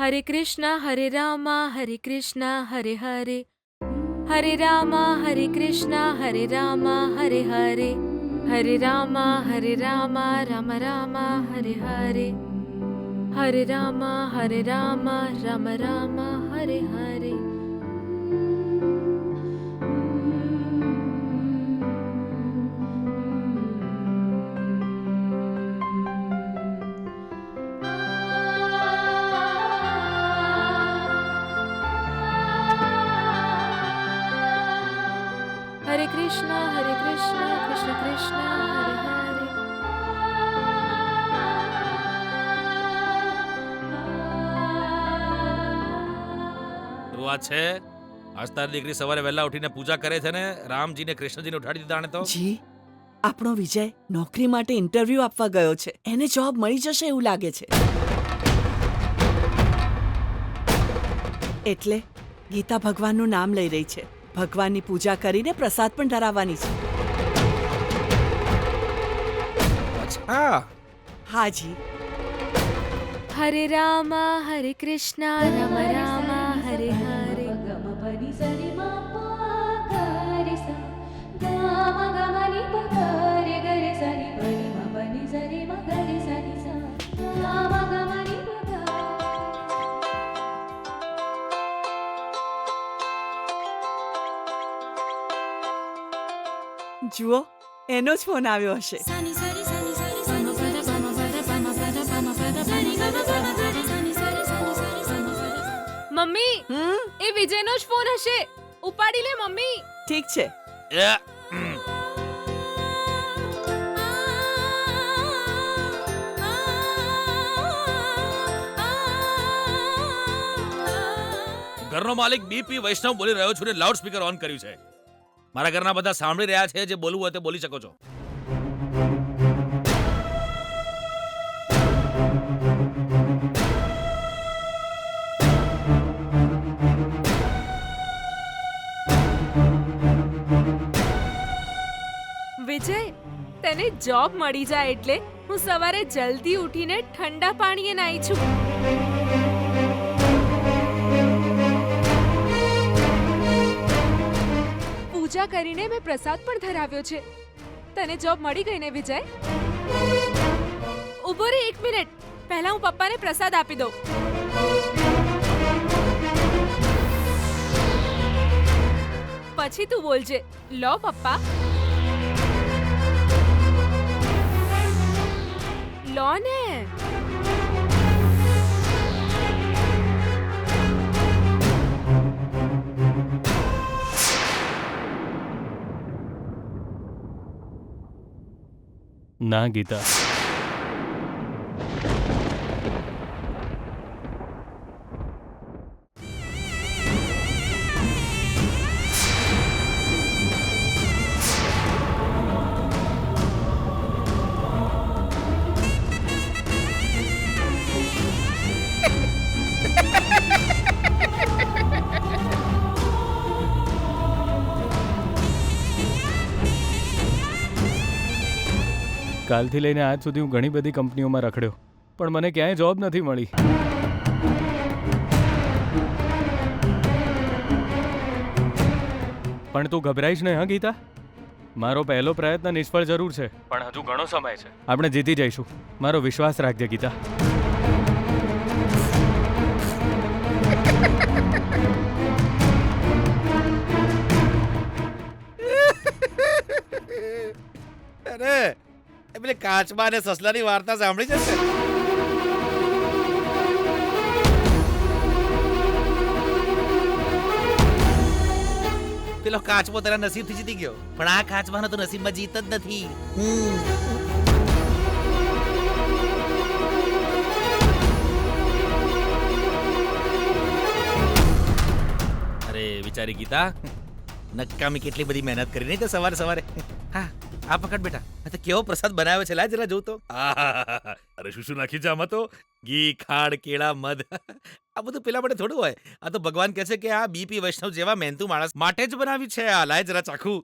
हरे कृष्णा हरे रामा हरे कृष्णा हरे हरे हरे रामा हरे कृष्णा हरे रामा हरे हरे हरे रामा राम राम हरे हरे हरे राम राम राम हरे हरे. हरे कृष्णा कृष्ण कृष्ण हरे हरे. વાત છે આજ તારી દીકરી સવારે વહેલા ઉઠીને પૂજા કરે છે ને રામજીને કૃષ્ણજીને ઉઠાડી દીધા ને તો જી આપણો વિજય નોકરી માટે ઇન્ટરવ્યુ આપવા ગયો છે. એને જોબ મળી જશે એવું લાગે છે. એટલે ગીતા ભગવાનનું નામ લઈ રહી છે. ભગવાનની પૂજા કરીને પ્રસાદ પણ ધરાવવાની છે. અચ્છા હાજી. हरे रामा हरे कृष्णा राम राम हरे हरे. જુઓ એનો જ ફોન આવ્યો હશે. મમ્મી એ વિજયનો જ ફોન હશે. ઉપાડી લે મમ્મી. ઠીક છે. એ, ઘરનો માલિક બીપી વૈષ્ણવ બોલી રહ્યો છું ને લાઉડ સ્પીકર ઓન કર્યું છે. મારા ઘરના બધા સાંભળી રહ્યા છે. જે બોલવું હોય તે બોલી શકો છો. વિજય તને જોબ મળી જાય એટલે હું સવારે જલ્દી ઉઠીને ઠંડા પાણીએ નાઈ છું. પૂજા કરીને મેં પ્રસાદ પણ ધરાવ્યો છે. તને જોબ મળી ગઈ ને વિજય? ઉભો રે 1 મિનિટ. પહેલા હું પપ્પાને પ્રસાદ આપી દઉં. પછી તું બોલજે. લો પપ્પા. લો ને. ના ગીતા, કાલથી લઈને આજ સુધી હું ઘણી બધી કંપનીઓમાં રખડ્યો, પણ મને ક્યાંય જોબ નથી મળી. પણ તું ગભરાઈશ નહીં હા ગીતા. મારો પહેલો પ્રયત્ન નિષ્ફળ જરૂર છે, પણ હજુ ઘણો સમય છે. આપણે જીતી જઈશું. મારો વિશ્વાસ રાખજે ગીતા. અરે પેલી કાચબા અને સસલાની વાર્તા સાંભળી જશે. પેલો કાચબો તેના નસીબથી જીતી ગયો, પણ આ કાચબાનો તો નસીબમાં જીત જ નથી. અરે વિચારી ગીતા, નકામી કેટલી બધી મહેનત કરી નહીં તે સવારે સવારે. હા આ પકડ બેટા. આ તો કેવો પ્રસાદ બનાવ્યો છે, લા જરા જોઉં તો. અરે શું શું નાખી છે આમાં તો? ઘી, ખાંડ, કેળા, મધ. આ બધું પેલા માટે થોડું હોય. આ તો ભગવાન કહે છે કે આ બીપી વૈષ્ણવ જેવા મહેનતુ માણસ માટે જ બનાવી છે. આ લાય જરા ચાખું.